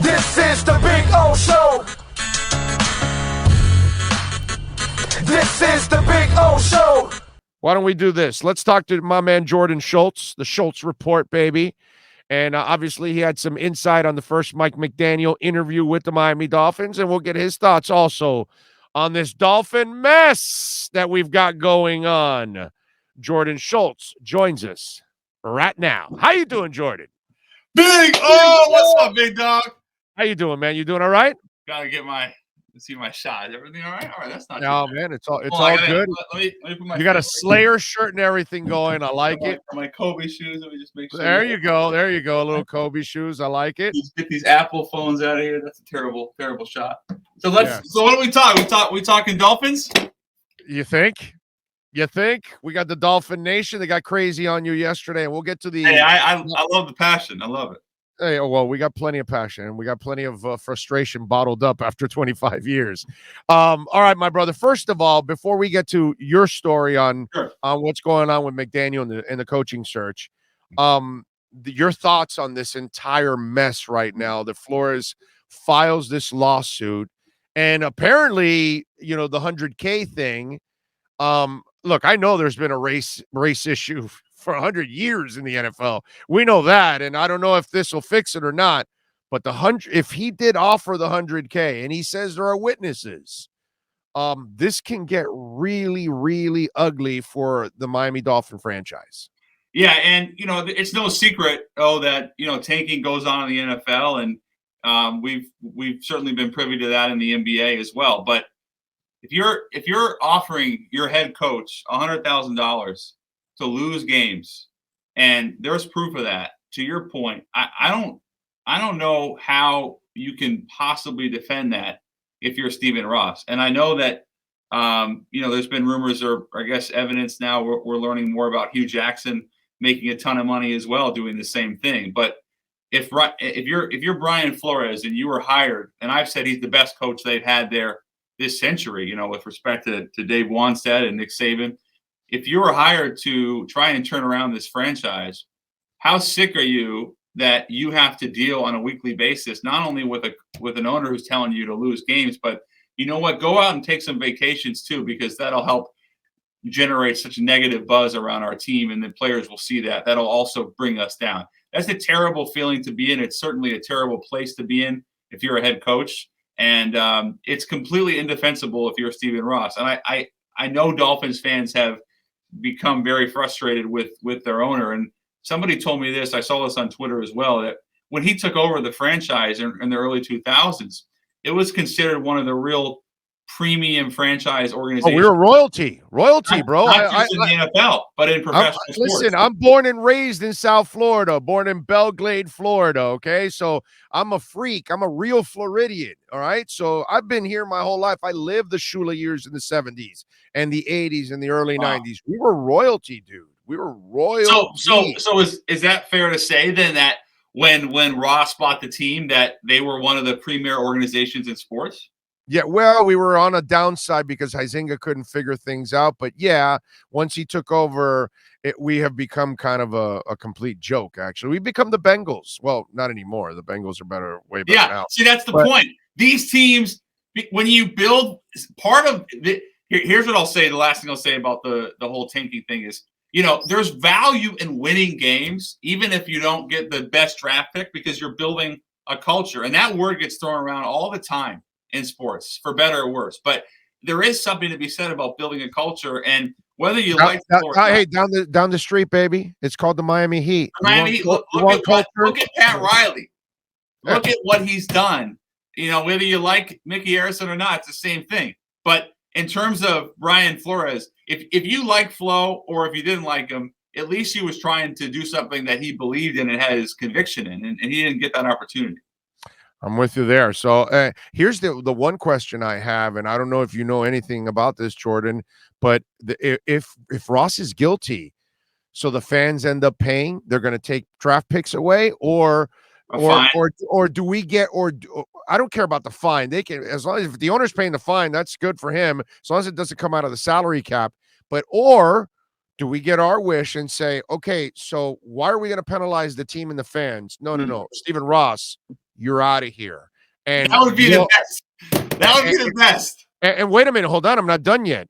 This is the Big O Show. This is the Big O Show. Why don't we do this? Let's talk to my man Jordan Schultz, the Schultz Report, baby. And obviously he had some insight on the first Mike McDaniel interview with the Miami Dolphins, and we'll get his thoughts also on this Dolphin mess that we've got going on. Jordan Schultz joins us right now. How you doing, Jordan? Big O, what's up, big dog? How you doing, man? You doing all right? Gotta get see my shot. Is everything all right? All right, that's not No, too man, it's all good. Let me put my You got a Slayer shirt and everything going. I like it. My Kobe shoes. Let me just make sure. There you go. There you go. A little Kobe shoes. I like it. Get these Apple phones out of here. That's a terrible shot. So So what do we talk? We talking Dolphins? You think? You think? We got the Dolphin Nation. They got crazy on you yesterday, and we'll get to the. Hey, I love the passion. I love it. Hey, well, we got plenty of passion, and we got plenty of frustration bottled up after 25 years. All right, my brother. First of all, before we get to your story on what's going on with McDaniel and the coaching search, your thoughts on this entire mess right now. That Flores files this lawsuit, and apparently, the 100K thing. Look, I know there's been a race issue for 100 years in the NFL. We know that, and I don't know if this will fix it or not. But if he did offer the 100K, and he says there are witnesses, this can get really, really ugly for the Miami Dolphin franchise. Yeah, and it's no secret that tanking goes on in the NFL, and we've certainly been privy to that in the NBA as well. But if you're offering your head coach $100,000 to lose games, and there's proof of that, to your point, I don't know how you can possibly defend that if you're Stephen Ross. And I know that there's been rumors, or I guess evidence now. We're learning more about Hugh Jackson making a ton of money as well, doing the same thing. But if you're Brian Flores and you were hired, and I've said he's the best coach they've had there this century, with respect to Dave Wanstead and Nick Saban. If you were hired to try and turn around this franchise, how sick are you that you have to deal on a weekly basis, not only with an owner who's telling you to lose games, but you know what? Go out and take some vacations too, because that'll help generate such a negative buzz around our team, and the players will see that. That'll also bring us down. That's a terrible feeling to be in. It's certainly a terrible place to be in if you're a head coach. And it's completely indefensible if you're Stephen Ross. And I know Dolphins fans have become very frustrated with their owner. And somebody told me this, I saw this on Twitter as well, that when he took over the franchise in the early 2000s, it was considered one of the real premium franchise organizations. Oh, we were royalty, bro. Not just in the NFL, but in professional sports. Listen, I'm born and raised in South Florida, born in Belgrade, Florida, okay? So I'm a freak. I'm a real Floridian, all right? So I've been here my whole life. I lived the Shula years in the 70s and the 80s and the early 90s. We were royalty, dude. We were royalty. So is that fair to say then that when Ross bought the team that they were one of the premier organizations in sports? Yeah, well, we were on a downside because Huizenga couldn't figure things out. But yeah, once he took over, we have become kind of a complete joke, actually. We've become the Bengals. Well, not anymore. The Bengals are way better now. See, that's the point. These teams, when you build part of the – here's what I'll say. The last thing I'll say about the whole tanking thing is, there's value in winning games, even if you don't get the best draft pick, because you're building a culture. And that word gets thrown around all the time in sports, for better or worse. But there is something to be said about building a culture, and whether you hey, down the street, baby, it's called the Miami Heat. Look at Pat Riley. Look at what he's done. Whether you like Mickey Harrison or not, it's the same thing. But in terms of Brian Flores, if you like Flo, or if you didn't like him, at least he was trying to do something that he believed in and had his conviction in, and he didn't get that opportunity. I'm with you there. So here's the one question I have, and I don't know if you know anything about this, Jordan, but if Ross is guilty, so the fans end up paying, they're going to take draft picks away, or do we get, I don't care about the fine. They can, as long as if the owner's paying the fine, that's good for him, as long as it doesn't come out of the salary cap. Or do we get our wish and say, okay, so why are we going to penalize the team and the fans? No. Stephen Ross, you're out of here. And that would be the best. That would be the best. And wait a minute, hold on, I'm not done yet.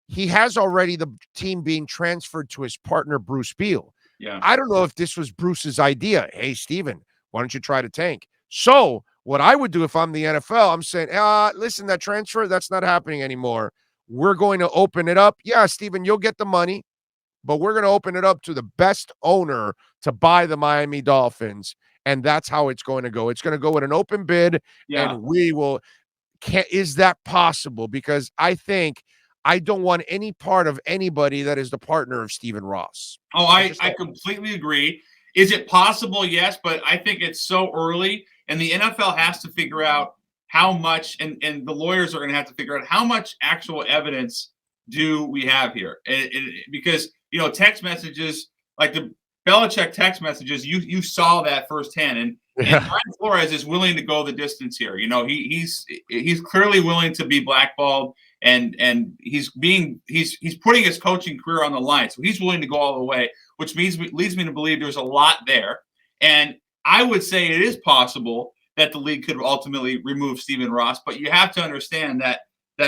He has already the team being transferred to his partner, Bruce Beal. Yeah. I don't know if this was Bruce's idea. Hey, Steven, why don't you try to tank? So what I would do if I'm the NFL, I'm saying, listen, that transfer, that's not happening anymore. We're going to open it up. Yeah, Steven, you'll get the money, but we're going to open it up to the best owner to buy the Miami Dolphins. And that's how it's going to go. It's going to go with an open bid, and we will. Is that possible? Because I don't want any part of anybody that is the partner of Stephen Ross. Oh, I completely agree. Is it possible? Yes, but I think it's so early, and the NFL has to figure out how much, and the lawyers are going to have to figure out how much actual evidence do we have here. Because, text messages, like the Belichick text messages, you saw that firsthand. And Brian Flores is willing to go the distance here. He's clearly willing to be blackballed, and he's putting his coaching career on the line. So he's willing to go all the way, which leads me to believe there's a lot there. And I would say it is possible that the league could ultimately remove Stephen Ross, but you have to understand that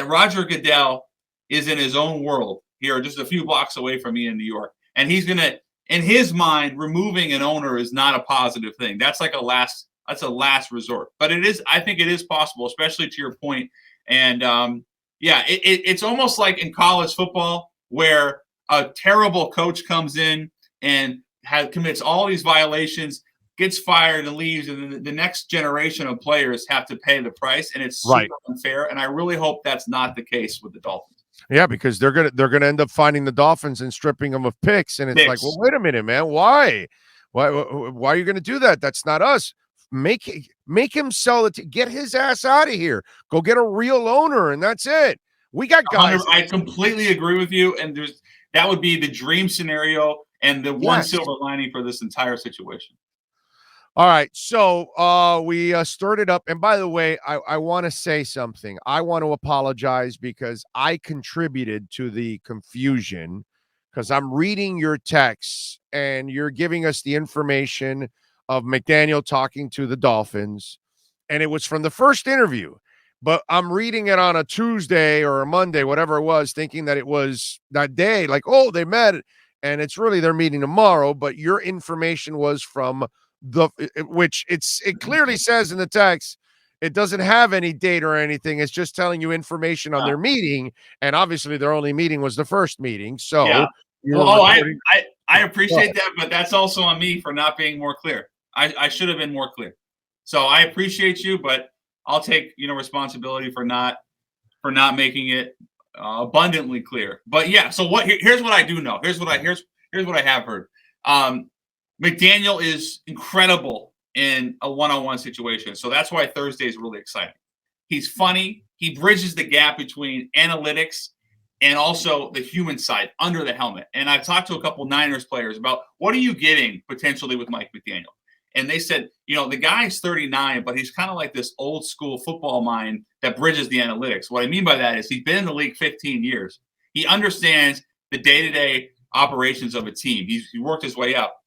Roger Goodell is in his own world here, just a few blocks away from me in New York. And he's going to, in his mind, removing an owner is not a positive thing. That's like a last resort. But I think it is possible, especially to your point. And it's almost like in college football where a terrible coach comes in and commits all these violations, gets fired and leaves, and then the next generation of players have to pay the price, and it's super unfair. And I really hope that's not the case with the Dolphins. Yeah, because they're gonna end up finding the Dolphins and stripping them of picks, and it's like, well, wait a minute, man, why are you gonna do that? That's not us. Make him sell it. Get his ass out of here. Go get a real owner, and that's it. We got guys. I completely agree with you, and that would be the dream scenario and the one silver lining for this entire situation. All right, so we stirred it up. And by the way, I want to say something. I want to apologize because I contributed to the confusion, because I'm reading your texts and you're giving us the information of McDaniel talking to the Dolphins, and it was from the first interview. But I'm reading it on a Tuesday or a Monday, whatever it was, thinking that it was that day, like, oh, they met, and it's really they're meeting tomorrow. But your information was from it clearly says in the text, it doesn't have any date or anything. It's just telling you information on their meeting, and obviously their only meeting was the first meeting. So, I appreciate that, but that's also on me for not being more clear. I should have been more clear. So I appreciate you, but I'll take responsibility for not making it abundantly clear. But yeah, so here's what I do know. Here's what I have heard. McDaniel is incredible in a one-on-one situation. So that's why Thursday is really exciting. He's funny. He bridges the gap between analytics and also the human side under the helmet. And I've talked to a couple Niners players about what are you getting potentially with Mike McDaniel? And they said, the guy's 39, but he's kind of like this old school football mind that bridges the analytics. What I mean by that is he's been in the league 15 years. He understands the day-to-day operations of a team. He worked his way up.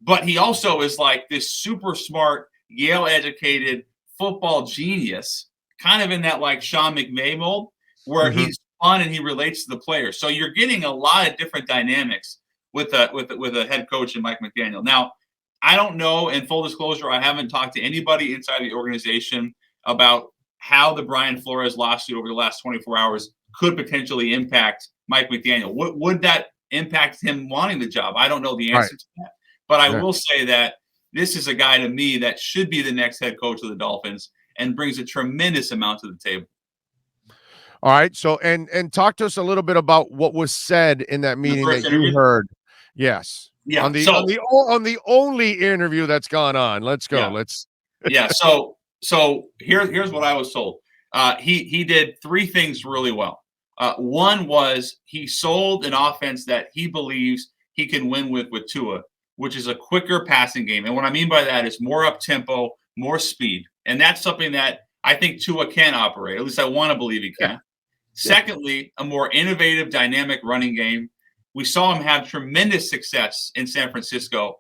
But he also is like this super smart, Yale-educated football genius, kind of in that like Sean McVay mold, where he's fun and he relates to the players. So you're getting a lot of different dynamics with a head coach in Mike McDaniel. Now, I don't know, and full disclosure, I haven't talked to anybody inside the organization about how the Brian Flores lawsuit over the last 24 hours could potentially impact Mike McDaniel. Would that impact him wanting the job? I don't know the answer to that. But I will say that this is a guy to me that should be the next head coach of the Dolphins and brings a tremendous amount to the table. All right. So, and talk to us a little bit about what was said in that meeting that you heard. Yes. Yeah. On the only interview that's gone on. Let's go. Yeah. So here's what I was told. He did three things really well. One was he sold an offense that he believes he can win with Tua, which is a quicker passing game. And what I mean by that is more up-tempo, more speed. And that's something that I think Tua can operate. At least I want to believe he can. Yeah. Secondly, a more innovative, dynamic running game. We saw him have tremendous success in San Francisco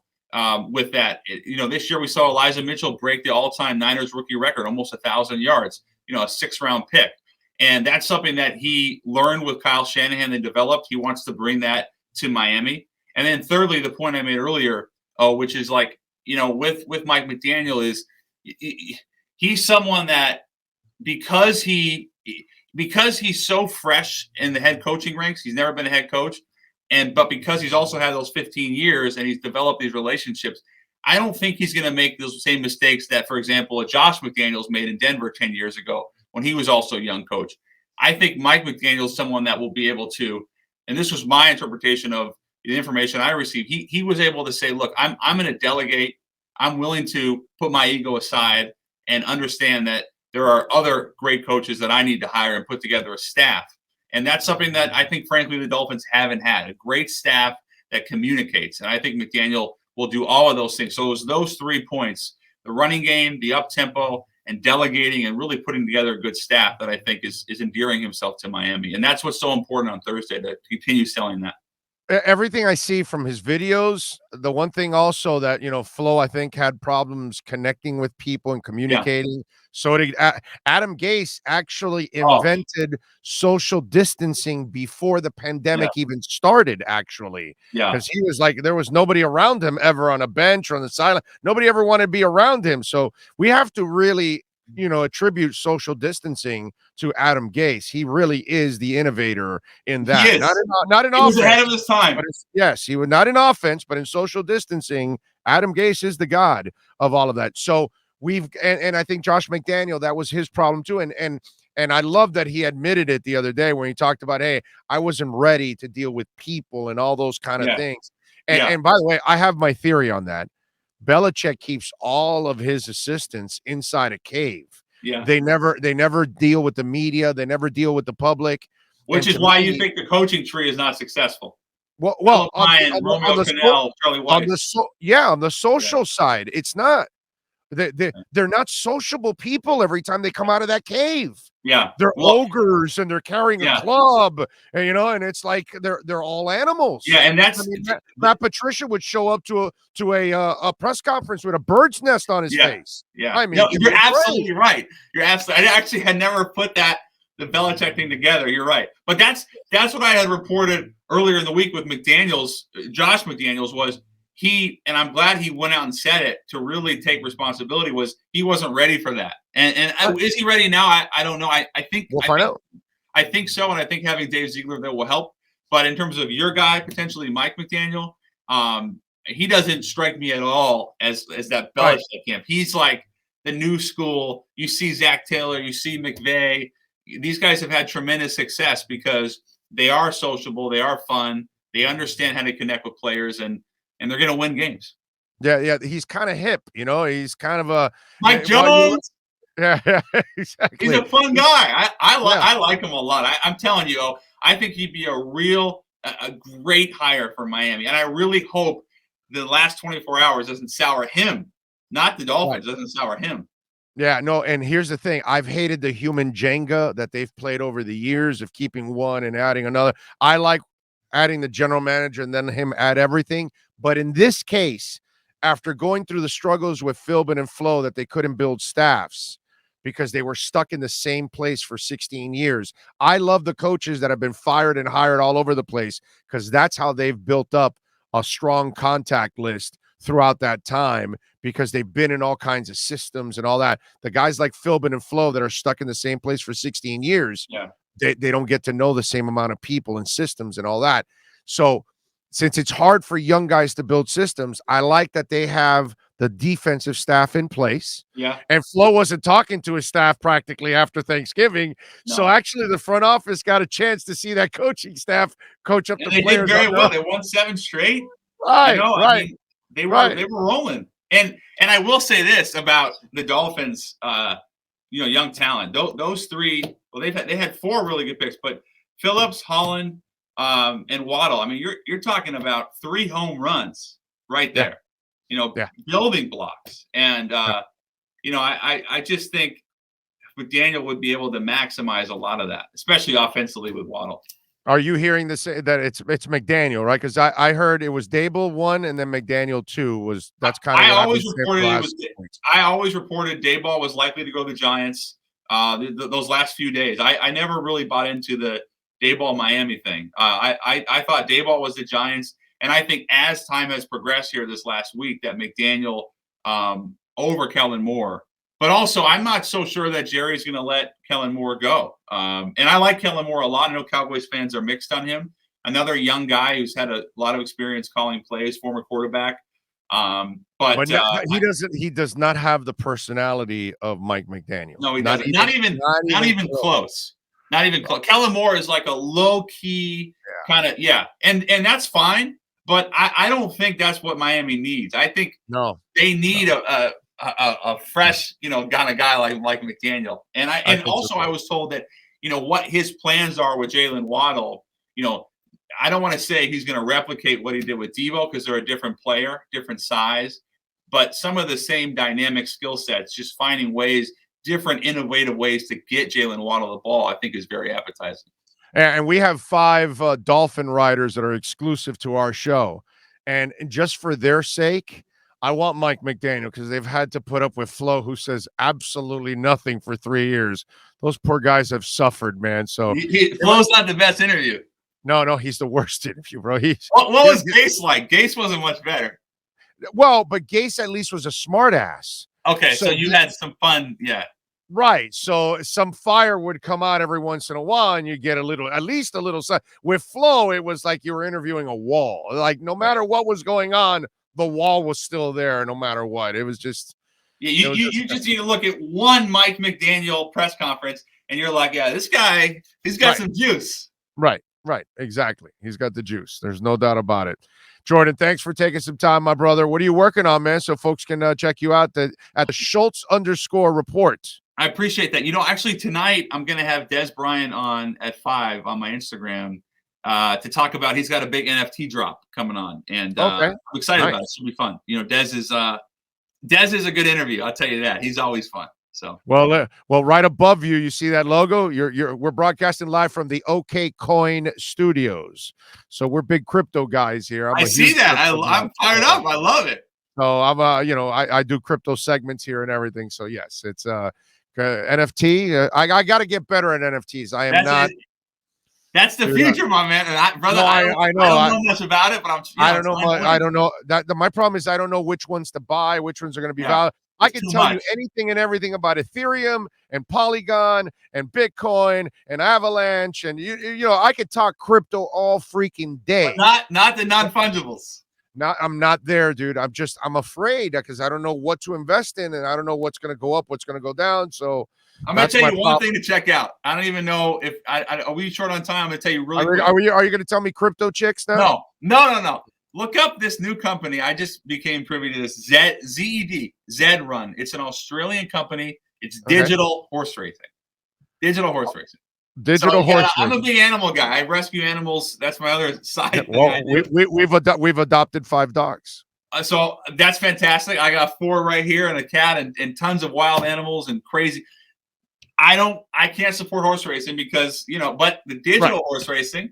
with that. This year we saw Elijah Mitchell break the all-time Niners rookie record, almost 1,000 yards, a 6th-round pick. And that's something that he learned with Kyle Shanahan and developed. He wants to bring that to Miami. And then thirdly, the point I made earlier, which is like, with Mike McDaniel is he's someone that because he's so fresh in the head coaching ranks, he's never been a head coach. But because he's also had those 15 years and he's developed these relationships, I don't think he's going to make those same mistakes that, for example, Josh McDaniels made in Denver 10 years ago when he was also a young coach. I think Mike McDaniel is someone that will be able to, and this was my interpretation of the information I received. He was able to say, look, I'm going to delegate. I'm willing to put my ego aside and understand that there are other great coaches that I need to hire and put together a staff. And that's something that I think, frankly, the Dolphins haven't had, a great staff that communicates. And I think McDaniel will do all of those things. So it was those 3 points, the running game, the up-tempo, and delegating and really putting together a good staff that I think is endearing himself to Miami. And that's what's so important on Thursday, to continue selling that. Everything I see from his videos, the one thing also that, Flo, I think, had problems connecting with people and communicating. Yeah. So did Adam Gase actually invented social distancing before the pandemic even started, actually. Yeah. Because he was like, there was nobody around him ever on a bench or on the sideline. Nobody ever wanted to be around him. So we have to really, attribute social distancing to Adam Gase. He really is the innovator in that. He is. Not in he offense. Was ahead of his time. But yes, he was not in offense, but in social distancing, Adam Gase is the god of all of that. So and I think Josh McDaniel, that was his problem too. And I love that he admitted it the other day when he talked about, hey, I wasn't ready to deal with people and all those kind of things. And by the way, I have my theory on that. Belichick keeps all of his assistants inside a cave. Yeah. They never deal with the media. They never deal with the public. Which is why you think the coaching tree is not successful. Well, on the social side, it's not. They're not sociable people every time they come out of that cave. Yeah. They're ogres and they're carrying a club, and it's like they're all animals. Yeah, and that's Matt Patricia would show up to a press conference with a bird's nest on his face. Yeah. I mean, no, you're absolutely right. You're absolutely. I actually had never put the Belichick thing together. You're right. But that's what I had reported earlier in the week with Josh McDaniels was and I'm glad he went out and said it to really take responsibility, was he wasn't ready for that. And is he ready now? I don't know. I think we'll find out. I think so. And I think having Dave Ziegler there will help. But in terms of your guy, potentially Mike McDaniel, he doesn't strike me at all as that Belichick camp. He's like the new school. You see Zach Taylor, you see McVay. These guys have had tremendous success because they are sociable, they are fun, they understand how to connect with players, and they're going to win games. Yeah. He's kind of hip, He's kind of a Mike Jones. Yeah, exactly. He's a fun guy. I like him a lot. I'm telling you, I think he'd be a great hire for Miami, and I really hope the last 24 hours doesn't sour him, not the Dolphins. Doesn't sour him. Yeah, no, and here's the thing. I've hated the human Jenga that they've played over the years of keeping one and adding another. I like adding the general manager and then him add everything. But in this case, after going through the struggles with Philbin and Flo that they couldn't build staffs because they were stuck in the same place for 16 years, I love the coaches that have been fired and hired all over the place because that's how they've built up a strong contact list throughout that time because they've been in all kinds of systems and all that. The guys like Philbin and Flo that are stuck in the same place for 16 years, they don't get to know the same amount of people and systems and all that. So since it's hard for young guys to build systems, I like that they have the defensive staff in place. Yeah. And Flo wasn't talking to his staff practically after Thanksgiving. No. So actually the front office got a chance to see that coaching staff coach up the players. They did very well. They won 7 straight. Right. I mean, they were rolling. And I will say this about the Dolphins, young talent. Those three, well, they had 4 really good picks, but Phillips, Holland, and Waddle. I mean, you're talking about 3 home runs right there. Building blocks. And I just think McDaniel would be able to maximize a lot of that, especially offensively with Waddle. Are you hearing this that it's McDaniel, right? Because I heard it was Dable 1 and then McDaniel 2 that's kind of I what I've been always saying reported for the it last was. weeks. I always reported Dayball was likely to go to the Giants. Those last few days, I never really bought into the Dayball Miami thing. I thought Dayball was the Giants, and I think as time has progressed here this last week, that McDaniel over Kellen Moore. But also, I'm not so sure that Jerry's going to let Kellen Moore go. And I like Kellen Moore a lot. I know Cowboys fans are mixed on him. Another young guy who's had a lot of experience calling plays, former quarterback. But he does not have the personality of Mike McDaniel. No, he doesn't. Not even close. Not even close. Kellen Moore is like a low key kind of and that's fine. But I don't think that's what Miami needs. I think they need a fresh, kind of guy like McDaniel. And I was told that, what his plans are with Jalen Waddle, I don't want to say he's going to replicate what he did with Devo because they're a different player, different size, but some of the same dynamic skill sets, just finding ways, different innovative ways to get Jalen Waddle the ball, I think is very appetizing. And we have 5 Dolphin Riders that are exclusive to our show. And just for their sake, I want Mike McDaniel because they've had to put up with Flo, who says absolutely nothing for 3 years. Those poor guys have suffered, man. So Flo's not the best interview. No, he's the worst interview, bro. What was Gase like? Gase wasn't much better. Well, but Gase at least was a smart ass. Okay, so you had some fun, Right. So some fire would come out every once in a while, and you get at least a little. With Flo, it was like you were interviewing a wall. Like no matter what was going on, the wall was still there, no matter what. It was just. Yeah, you just need to look at one Mike McDaniel press conference, and you're like, this guy, he's got some juice. Right. Exactly. He's got the juice. There's no doubt about it. Jordan, thanks for taking some time, my brother. What are you working on, man? So folks can check you out at the Schultz_report. I appreciate that. Actually tonight I'm going to have Des Bryant on at 5 on my Instagram to talk about. He's got a big NFT drop coming on, and I'm excited about it. It should be fun. Des is a good interview. I'll tell you that. He's always fun. So well, right above you see that logo. We're broadcasting live from the OK Coin Studios. So we're big crypto guys here. I see that. I'm fired up. I love it. So I'm I do crypto segments here and everything. So yes, it's NFT. I got to get better at NFTs. I am not. That's the future, my man. And I know. I don't know much about it, but I don't know. I don't know. My problem is I don't know which ones to buy, which ones are going to be valuable. I can tell you anything and everything about Ethereum and Polygon and Bitcoin and Avalanche, and I could talk crypto all freaking day. But not the non-fungibles. I'm not there, dude. I'm afraid because I don't know what to invest in, and I don't know what's going to go up, what's going to go down. So I'm going to tell you one thing to check out. I don't even know if are we short on time. I'm going to tell you really. Are you going to tell me crypto chicks now? No. Look up this new company. I just became privy to this ZED, Zed Run. It's an Australian company. It's digital horse racing. I'm a big animal guy. I rescue animals. That's my other side. Well, we've adopted 5 dogs. So that's fantastic. I got 4 right here and a cat and tons of wild animals and crazy. I can't support horse racing because, but the digital horse racing.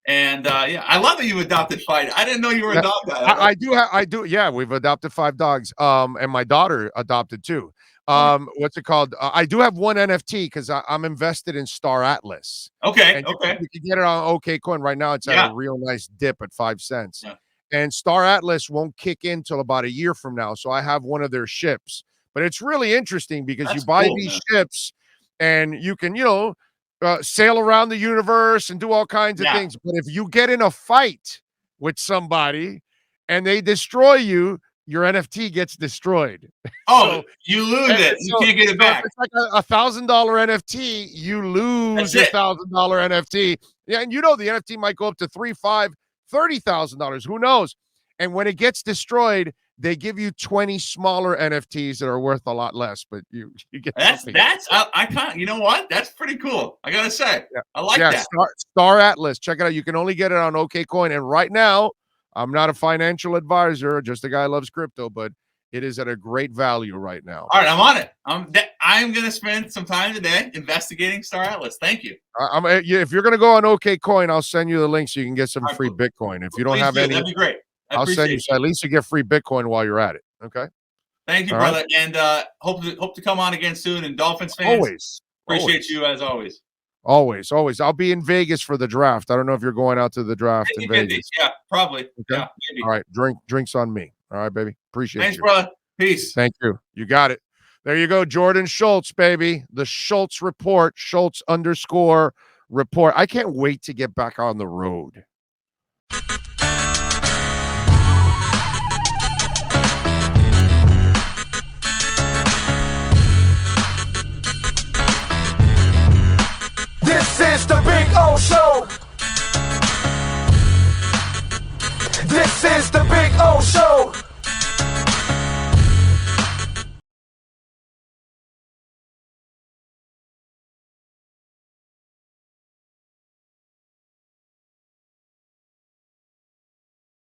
And I love that you adopted 5. I didn't know you were a dog guy. I do. Yeah, we've adopted 5 dogs. And my daughter adopted 2. What's it called? I do have one NFT because I'm invested in Star Atlas. Okay. You can get it on OK Coin right now. It's at a real nice dip at 5 cents. Yeah. And Star Atlas won't kick in till about a year from now. So I have one of their ships. But it's really interesting because you buy these ships and you can, sail around the universe and do all kinds of things. But if you get in a fight with somebody and they destroy you, your NFT gets destroyed. Oh, you lose it. You can't get it back. It's like a $1,000 NFT. You lose your $1,000 NFT. Yeah, and the NFT might go up to $3,000, $5,000, $30,000. Who knows? And when it gets destroyed, they give you 20 smaller NFTs that are worth a lot less, but you get I can't. You know what? That's pretty cool. I gotta say, I like that. Star Atlas. Check it out. You can only get it on OK Coin, and right now, I'm not a financial advisor, just a guy who loves crypto, but it is at a great value right now. All right, I'm on it. I'm going to spend some time today investigating Star Atlas. Thank you. If you're going to go on OK Coin, I'll send you the link so you can get some free Bitcoin. If you don't have any, that'd be great. I'll send you. So at least you get free Bitcoin while you're at it. Okay. Thank you, brother. Right. And hope to come on again soon. And Dolphins fans, appreciate you as always. Always. I'll be in Vegas for the draft. I don't know if you're going out to the draft in Vegas. Yeah, probably. Okay. Yeah, maybe. All right. Drinks on me. All right, baby. Appreciate you. Thanks, brother. Peace. Thank you. You got it. There you go. Jordan Schultz, baby. The Schultz report. Schultz _ report. I can't wait to get back on the road.